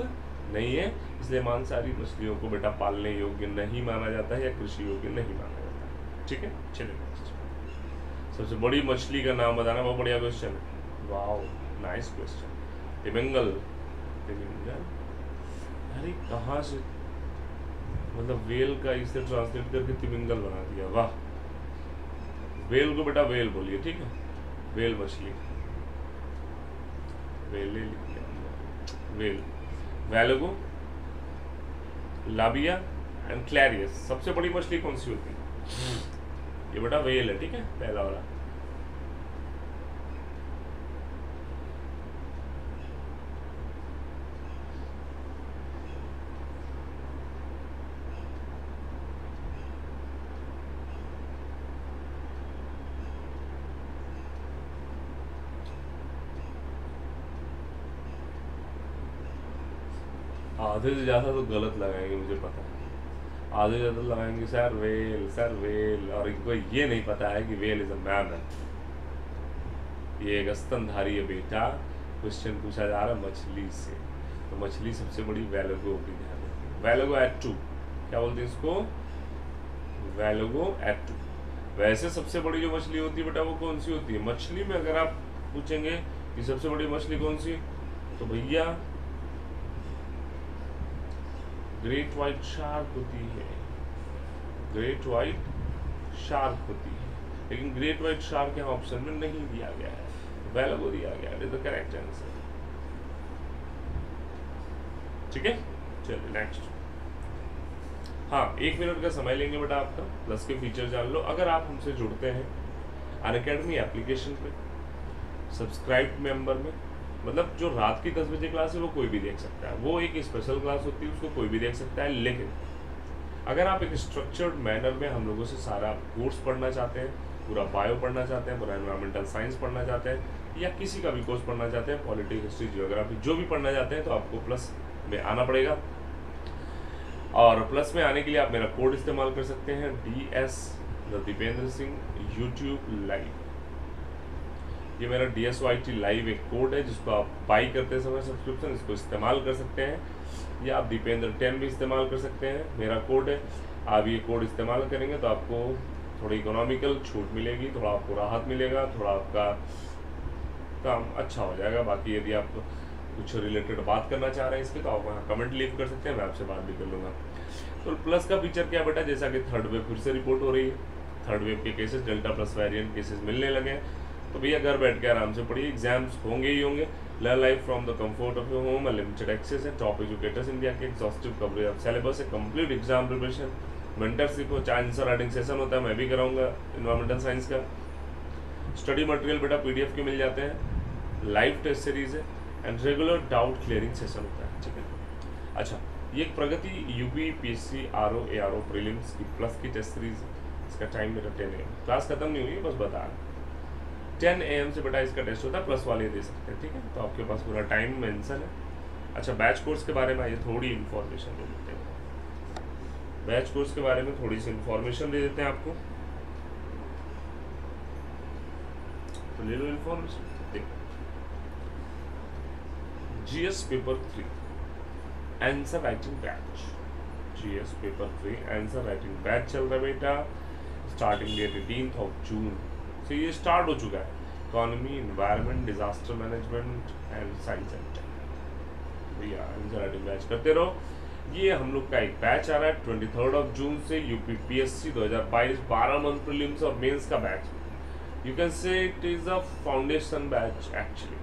नहीं है। इसलिए मांसाहारी मछलियों को बेटा पालने योग्य नहीं माना जाता है या कृषि योग्य नहीं माना जाता है, ठीक है। चलिए नेक्स्ट, सबसे बड़ी मछली का नाम बताना। बहुत बढ़िया क्वेश्चन है, वाओ नाइस क्वेश्चन। तिमिंगल। अरे कहाँ से, मतलब वेल का इसे ट्रांसलेट करके तिमिंगल बना दिया, वाह। वेल को बेटा वेल बोलिए, ठीक है। वेल मछली, whale whale. Wallago, Labeo and Clarias. सबसे बड़ी मछली कौन सी होती है? ये बेटा वेल है, ठीक है, पहला वाला। आधे से ज़्यादा तो गलत लगाएंगे, मुझे पता है। आधे से ज़्यादा लगाएंगे सर वेल, और इनको ये नहीं पता है कि वेल इज अ मैमल, ये एक स्तनधारी है बेटा। क्वेश्चन पूछा जा रहा है मछली से, तो मछली सबसे बड़ी वैलगो की ध्यान रखिए। वैलगो एटू, क्या बोलते हैं इसको? वैलगो एटू। वैसे सबसे बड़ी जो मछली होती है बेटा वो कौन सी होती है? मछली में अगर आप पूछेंगे कि सबसे बड़ी मछली कौन सी, तो भैया ग्रेट वाइट शार्क होती है, ग्रेट वाइट शार्क होती है। लेकिन ग्रेट वाइट शार्क यहाँ ऑप्शन में नहीं दिया गया है, वैलगो दिया गया है, it is the correct answer, ठीक है। चलिए नेक्स्ट। हाँ, 1 मिनट का समय लेंगे बेटा आपका, प्लस के फीचर जान लो। अगर आप हमसे जुड़ते हैं अनअकैडमी एप्लीकेशन पे सब्सक्राइब मेंबर में, मतलब जो रात की 10 बजे क्लास है वो कोई भी देख सकता है, वो एक स्पेशल क्लास होती है, उसको कोई भी देख सकता है। लेकिन अगर आप एक स्ट्रक्चर्ड मैनर में हम लोगों से सारा कोर्स पढ़ना चाहते हैं, पूरा बायो पढ़ना चाहते हैं, पूरा एनवायरमेंटल साइंस पढ़ना चाहते हैं, या किसी का भी कोर्स पढ़ना चाहते हैं, पॉलिटिक्स, हिस्ट्री, जियोग्राफी, जो भी पढ़ना चाहते हैं, तो आपको प्लस में आना पड़ेगा। और प्लस में आने के लिए आप मेरा कोड इस्तेमाल कर सकते हैं, DS Dipendra Singh YouTube live. ये मेरा DSYT लाइव एक कोड है जिसको आप बाई करते समय सब्सक्रिप्शन इसको इस्तेमाल कर सकते हैं, या आप दीपेंद्र 10 भी इस्तेमाल कर सकते हैं, मेरा कोड है। आप ये कोड इस्तेमाल करेंगे तो आपको थोड़ी इकोनॉमिकल छूट मिलेगी, थोड़ा आपको राहत मिलेगा, थोड़ा आपका काम अच्छा हो जाएगा। बाकी यदि आप कुछ रिलेटेड बात करना चाह रहे हैं इस पर तो आप वहाँ कमेंट लीव कर सकते हैं, मैं आपसे बात भी कर लूँगा। तो प्लस का फीचर क्या बेटा, जैसा कि थर्ड वेव फिर से रिपोर्ट हो रही है, थर्ड वेव के cases delta plus variant cases मिलने लगे हैं, तो भैया घर बैठ के आराम से पढ़िए, एग्जाम्स होंगे ही होंगे। Learn life from the comfort of your home, limited access है, टॉप एजुकेटर्स इंडिया के एग्जॉस्टिव कवरेज ऑफ सिलेबस है, कंप्लीट एग्जाम प्रिपरेशन, मेंटरशिप हो, आंसर राइटिंग सेशन होता है, मैं भी कराऊंगा इन्वायरमेंटल साइंस का। स्टडी मटेरियल बेटा PDF के मिल जाते हैं, लाइव टेस्ट सीरीज है and regular doubt clearing session होता है, ठीक है। अच्छा, ये एक Pragati UPPSC RO ARO prelims की प्लस की टेस्ट सीरीज है, इसका टाइम मेरा 10 AM, क्लास खत्म नहीं हुई है, बस बता 10 AM से बेटा इसका टेस्ट होता है, प्लस वाले दे सकते हैं, ठीक है। तो आपके पास पूरा टाइम मेंशन है। अच्छा, बैच कोर्स के बारे में आइए थोड़ी इन्फॉर्मेशन दे देते हैं। बैच कोर्स के बारे में थोड़ी सी इन्फॉर्मेशन दे देते हैं आपको, तो ले लो इन्फॉर्मेशन। देखो, GS paper 3 answer writing batch, GS paper 3 answer writing batch चल रहा है बेटा, स्टार्टिंग डेट 18 जून से ये स्टार्ट हो चुका है। Economy, environment, disaster management and science and tech, भैया आंसर राइटिंग बैच करते रहो। ये हम लोग का एक बैच आ रहा है 23 जून से, UPPSC 2022 12 मंथ प्रीलिम्स और मेंस का batch. You can say it is a foundation batch actually.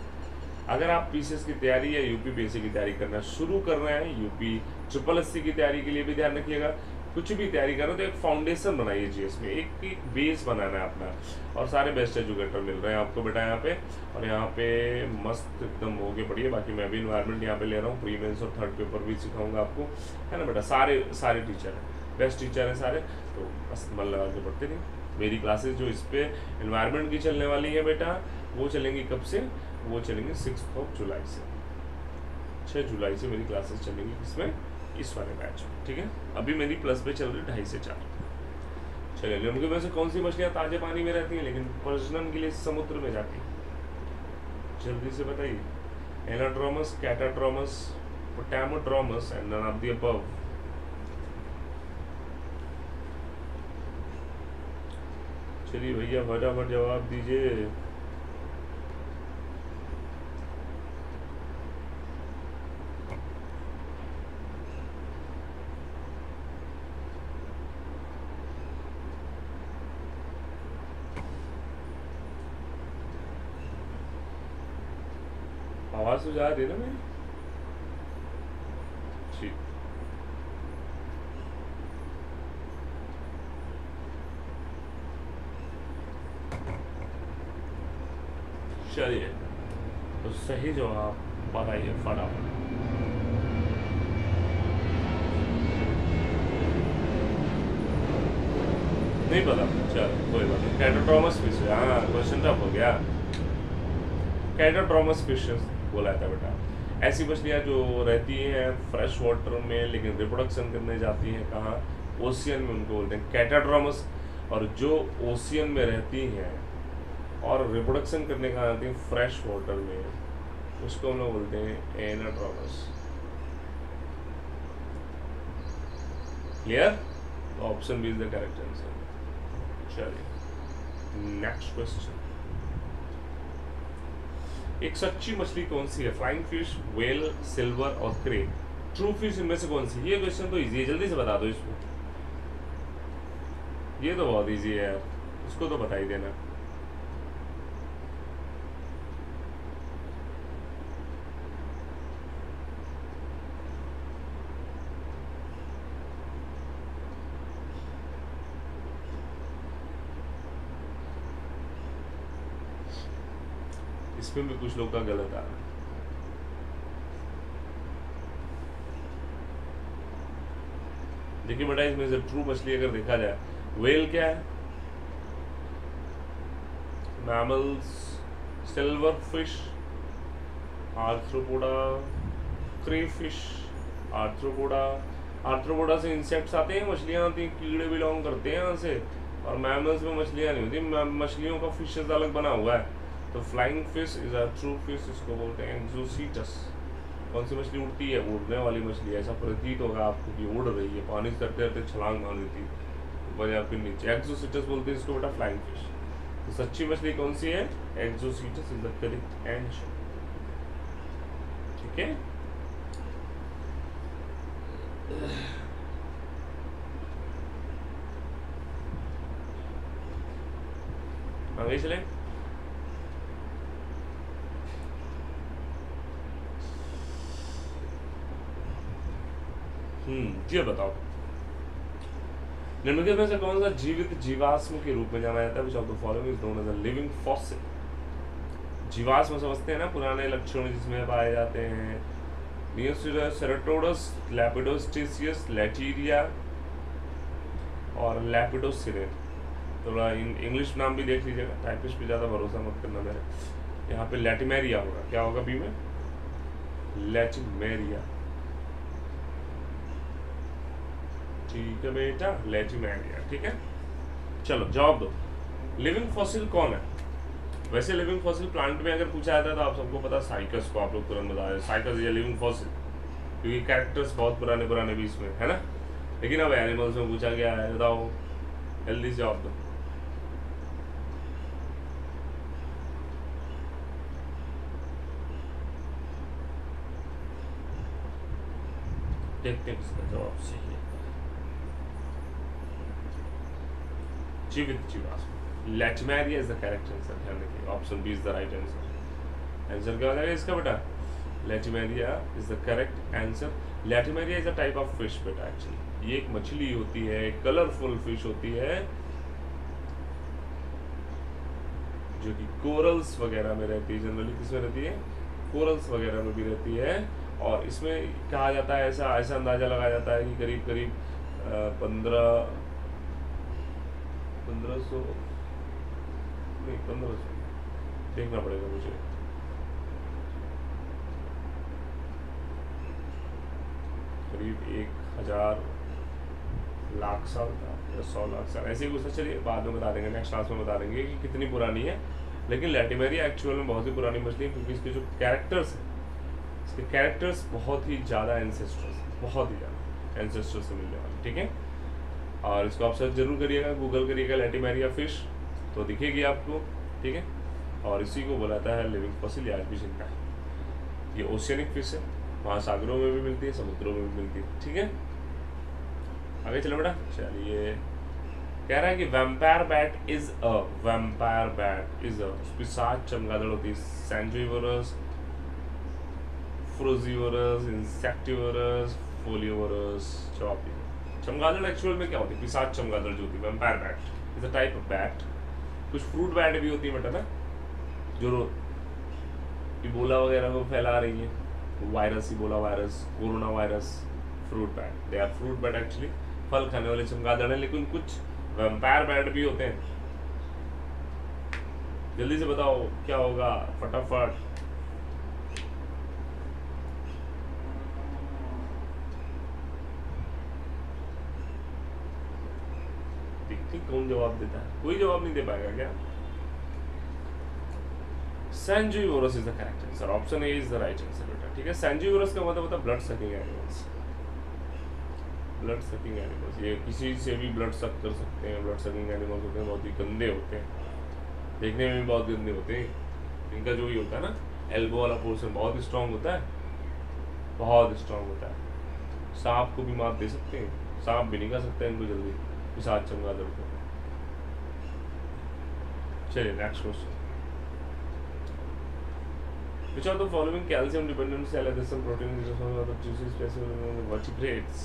अगर आप PCS की तैयारी या UPPSC की तैयारी करना शुरू कर रहे हैं, UPSSC की तैयारी के लिए भी ध्यान रखिएगा, कुछ भी तैयारी कर रहे हो तो एक फाउंडेशन बनाइए GS में, एक बेस बनाना है अपना। और सारे बेस्ट एजुकेटर मिल रहे हैं आपको बेटा यहाँ पे, और यहाँ पे मस्त एकदम हो के पढ़िए। बाकी मैं भी इन्वायरमेंट यहाँ पे ले रहा हूँ, प्री मेंस और थर्ड पेपर भी सिखाऊंगा आपको, है ना बेटा। सारे टीचर हैं, बेस्ट टीचर हैं सारे, तो बस मन लगा के पढ़ते नहीं। मेरी क्लासेस जो इस पे इन्वायरमेंट की चलने वाली है बेटा, वो चलेंगी कब से, वो चलेंगे 6 जुलाई से, 6 जुलाई से मेरी क्लासेस चलेंगी इसमें, इस वाले बैच में, ठीक है। अभी मेरी प्लस पे चल रही 2:30 से 4। चलिए, उनकी वजह से कौन सी मछलियाँ ताजे पानी में रहती हैं लेकिन प्रजनन के लिए समुद्र में जाती हैं, जल्दी से बताइए। Anadromous, catadromous, potamodromous and none of the above. चलिए भैया फटाफट जवाब दीजिए। आवाज तो जा रही है ना मेरी, ठीक। चलिए, तो सही जवाब बताइए फटाफट। नहीं पता, चलो कोई बात नहीं। कैटाड्रोमस फिश, हाँ क्वेश्चन टफ हो गया। कैटाड्रोमस फिशेस बोला था बेटा, ऐसी मछलियाँ जो रहती हैं फ्रेश वाटर में लेकिन रिप्रोडक्शन करने जाती हैं कहाँ, ओशियन में, उनको बोलते हैं कैटाड्रोमस। और जो ओशियन में रहती हैं और रिप्रोडक्शन करने कहाँ आती हैं, फ्रेश वाटर में, उसको हम लोग बोलते हैं anadromous. Clear? Option B is the correct answer. चलिए नेक्स्ट क्वेश्चन। एक सच्ची मछली कौन सी है? फ्लाइंग फिश, व्हेल, सिल्वर और क्रे। ट्रू फिश इनमें से कौन सी? ये क्वेश्चन तो इजी है, जल्दी से बता दो इसको। ये तो बहुत इजी है यार, इसको तो बता ही देना। इसमें भी कुछ लोग का गलत आ रहा है। देखिए बेटा, इसमें से ट्रू मछली अगर देखा जाए, व्हेल क्या है, mammals, silver fish, arthropoda, crayfish, arthropoda, arthropoda से इंसेक्ट्स आते हैं, मछलियाँ आती हैं, कीड़े बिलोंग करते हैं यहाँ से। और मैमल्स में मछलियाँ नहीं होती, मछलियों का फिशेज अलग बना हुआ है। तो flying fish is a true fish, इसको बोलते हैं एक्सोसीटस। कौन सी मछली उड़ती है? उड़ने वाली मछली। ऐसा प्रतीत होगा आपको कि उड़ रही है, पानी से करते करते छलांग मार देती है ऊपर या फिर नीचे। एक्सोसीटस बोलते हैं इसको बेटा, फ्लाइंग फिश। तो सच्ची मछली कौन सी है? एक्सोसीटस इज द करेक्ट आंसर। ठीक है, आगे चले। ये बताओ, निम्नलिखित में से कौन सा जीवित जीवाश्म के रूप में जाना जाता है? Which of the following is known as a living fossil? जीवाश्म समझते हैं ना, पुराने लक्षण जिसमें पाए जाते हैं। नियोसेरेटोडस, लैपिडोस्टेसियस, लैटीरिया और लैपिडोसिरेट। थोड़ा इंग्लिश नाम भी देख लीजिएगा, टाइपिस्ट पे ज़्यादा भरोसा मत करना मेरे। यहाँ पे लैटिमेरिया होगा, क्या होगा बी में? लैटिमेरिया। ठीक है बेटा, लैटिमेरिया। ठीक है, चलो जवाब दो। लिविंग फॉसिल कौन है? वैसे लिविंग फॉसिल प्लांट में अगर पूछा जाता है तो आप सबको पता, साइकस को आप लोग तुरंत बता रहे, साइकस या लिविंग फॉसिल, क्योंकि कैरेक्टर्स बहुत पुराने पुराने भी इसमें है ना। लेकिन अब एनिमल्स में पूछा गया है, बताओ जल्दी से जवाब दो। देखते हैं किसका जवाब सही है। जीवित जीवाश्म, Latimeria is the correct answer. ध्यान रखिए, option B is the right answer. Answer क्या हो जाएगा इसका बेटा? Latimeria is the correct answer. Latimeria is a type of fish बेटा। एक्चुअली ये एक मछली होती है, कलरफुल फिश होती है, जो कि कोरल्स वगैरह में रहती है। जनरली किसमें रहती है? कोरल्स वगैरह में भी रहती है। और इसमें कहा जाता है, ऐसा अंदाजा लगाया जाता है कि करीब करीब 1500 देखना पड़ेगा मुझे। करीब 1000 लाख साल का या 100 लाख साल, ऐसे ही कुछ। चलिए बाद में बता देंगे, नेक्स्ट क्लास में बता देंगे कि कितनी पुरानी है। लेकिन लैटिमेरिया एक्चुअल में बहुत ही पुरानी मछली है, क्योंकि इसके जो कैरेक्टर्स हैं, इसके कैरेक्टर्स बहुत ही ज़्यादा एंसेस्टर्स, बहुत ही ज़्यादा एंसेस्टर्स से मिलने वाले। ठीक है, और इसको आप सर्च जरूर करिएगा, गूगल करिएगा लैटिमेरिया फिश, तो दिखेगी आपको। ठीक है, और इसी को बुलाता है लिविंग फॉसिल, आज भी जिंदा है। ये ओशियनिक फिश है, महासागरों में भी मिलती है, समुद्रों में भी मिलती है। ठीक है, आगे चलो बेटा। चलिए, कह रहा है कि vampire bat is a, vampire bat is a पिशाच चमगादड़ होती है। सैंजिवोरस, फ्रोजिवोरस, इंसेक्टिवोरस, फोलियोवोरस। जवाब दिया। चमगादड़ एक्चुअल में क्या होती है? पिशाच चमगादड़ जो होती है, vampire bat is a type of bat. कुछ फ्रूट बैट भी होती है बेटा ना, जो इबोला वगैरह को फैला रही है, virus, Ebola virus, corona virus. Fruit bat, they are fruit bat actually, फल खाने वाले चमगादड़ हैं। लेकिन कुछ वैम्पायर बैट भी होते हैं। जल्दी से बताओ क्या होगा, फटाफट। देखते कौन जवाब देता है। कोई जवाब नहीं दे पाएगा क्या? Sanguivorous is the correct answer. Option A is the right answer बेटा। ठीक है, सैंजिवोरस का मतलब होता है blood sucking animals. Blood sucking animals, ये किसी से भी ब्लड सक कर सकते हैं। ब्लड सकिंग एनिमल्स होते हैं, बहुत ही गंदे होते हैं, देखने में भी बहुत गंदे होते हैं। इनका जो भी होता है ना, एल्बो वाला पोर्शन बहुत स्ट्रांग होता है, बहुत स्ट्रांग होता है। सांप को भी मार दे सकते हैं, सांप भी नहीं खा सकता इनको जल्दी, पिशाच चमगादड़ को। चलिए next question. Which of the following calcium dependent cell adhesion protein is one of the juicy specimen of vertebrates?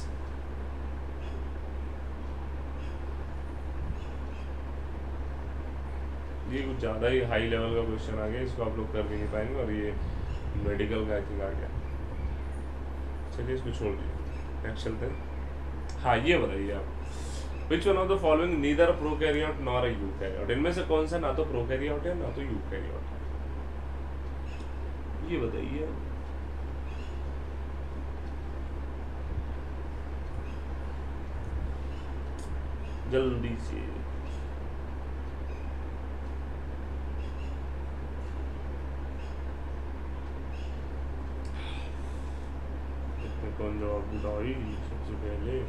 ये कुछ ज़्यादा ही हाई लेवल का क्वेश्चन आ गया, इसको आप लोग कर नहीं पाएंगे, और ये मेडिकल का आई थिंक आ गया। चलिए इसको छोड़ दीजिए, नेक्स्ट चलते हैं। हाँ, ये बताइए आप, Which one of the following neither prokaryote nor a eukaryote? इनमें से कौन सा ना तो प्रोकैरियोट है ना तो यूकैरियोट है? ये बताइए। जल्दी से। कौन जवाब बुलाई सबसे पहले?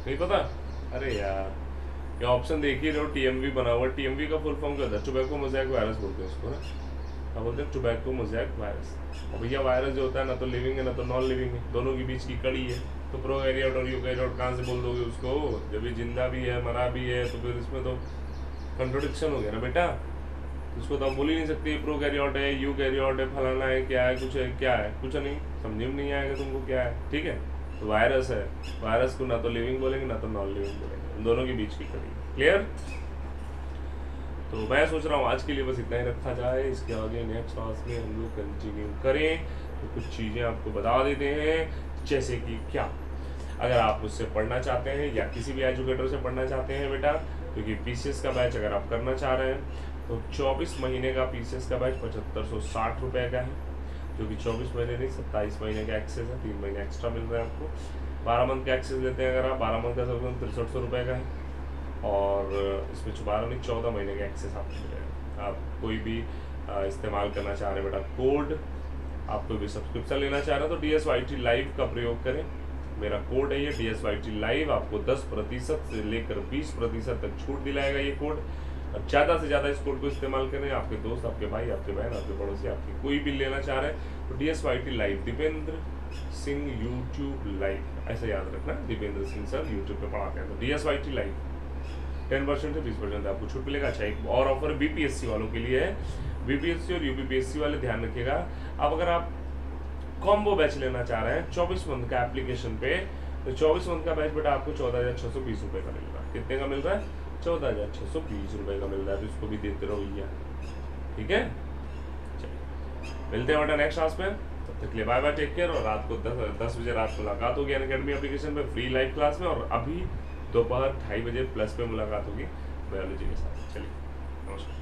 नहीं पता? अरे यार, ये ऑप्शन देख ही रहे हो, टीएमवी बना हुआ। टीएमवी का फुल फॉर्म क्या होता है? टोबैको मोज़ेक वायरस बोलते हैं उसको ना, क्या बोलते हैं? Tobacco mosaic virus. और भैया वायरस जो होता है ना तो लिविंग है ना तो नॉन लिविंग है, दोनों के बीच की कड़ी है। तो प्रोकैरियोट और यूकैरियोट कहाँ से बोल दोगे उसको? जब ये जिंदा भी है मरा भी है तो फिर इसमें तो कंट्रोडिक्शन हो गया ना बेटा। उसको तो हम बोल ही नहीं सकते प्रोकैरियोट है, यूकैरियोट है, फलाना है, क्या है, कुछ है, क्या है, कुछ नहीं, समझ में नहीं आएगा तुमको क्या है, ठीक है। तो वायरस है, वायरस को ना तो लिविंग बोलेंगे ना तो नॉन लिविंग बोलेंगे, दोनों के बीच की कड़ी। क्लियर? तो मैं सोच रहा हूँ आज के लिए बस इतना ही रखा जाए, इसके आगे नेक्स्ट क्लास में हम लोग कंटिन्यू करें। तो कुछ चीज़ें आपको बता देते हैं, जैसे कि क्या, अगर आप मुझसे पढ़ना चाहते हैं या किसी भी एजुकेटर से पढ़ना चाहते हैं बेटा, क्योंकि पीसीएस का बैच अगर आप करना चाह रहे हैं तो 24 महीने का पीसीएस का बैच 7560 रुपये का है, जो कि 24 महीने नहीं 27 महीने का एक्सेस है, 3 महीने एक्स्ट्रा मिल रहा है आपको। 12 मंथ का एक्सेस लेते हैं अगर आप, 12 मंथ का सब 6300 रुपये का है, और इसमें 12 नहीं 14 महीने का एक्सेस आपको मिलेगा। आप कोई भी इस्तेमाल करना चाह रहे हैं बेटा कोड, आप कोई भी सब्सक्रिप्शन लेना चाह रहे हैं तो DSYT लाइव का प्रयोग करें। मेरा कोड है ये DSYT लाइव, आपको 10% से लेकर 20% तक छूट दिलाएगा ये कोड। और ज़्यादा से ज़्यादा इस कोड को इस्तेमाल करें। आपके दोस्त, आपके भाई, आपके बहन, आपके पड़ोसी, आपकी कोई भी लेना चाह रहे हैं तो DSYT live, Dipendra Singh YouTube live, ऐसा याद रखना, दीपेंद्र सिंह सर यूट्यूब पे पढ़ाते हैं। तो DSYT लाइव 10% से 20% आपको छूट मिलेगा। अच्छा, एक और ऑफर बीपीएससी वालों के लिए है। बीपीएससी और यूपीपीएससी वाले ध्यान रखिएगा, अब अगर आप कॉम्बो बैच लेना चाह रहे हैं 24 मंथ का एप्लीकेशन पे, तो 24 मंथ का बैच बेटा आपको 14,620 रुपये का मिल रहा है। कितने का मिल रहा है? 14,620 रुपये का मिल रहा है। तो इसको भी देते रहो भैया, ठीक है। चलिए मिलते हैं बेटा नेक्स्ट क्लास में, तब तक के लिए बाय बाय, टेक केयर। और रात को 10 बजे रात को मुलाकात होगी अनअकैडमी एप्लीकेशन पे फ्री लाइव क्लास में, और अभी दोपहर 2:30 बजे प्लस पे मुलाकात होगी बायोलॉजी के साथ। चलिए नमस्कार।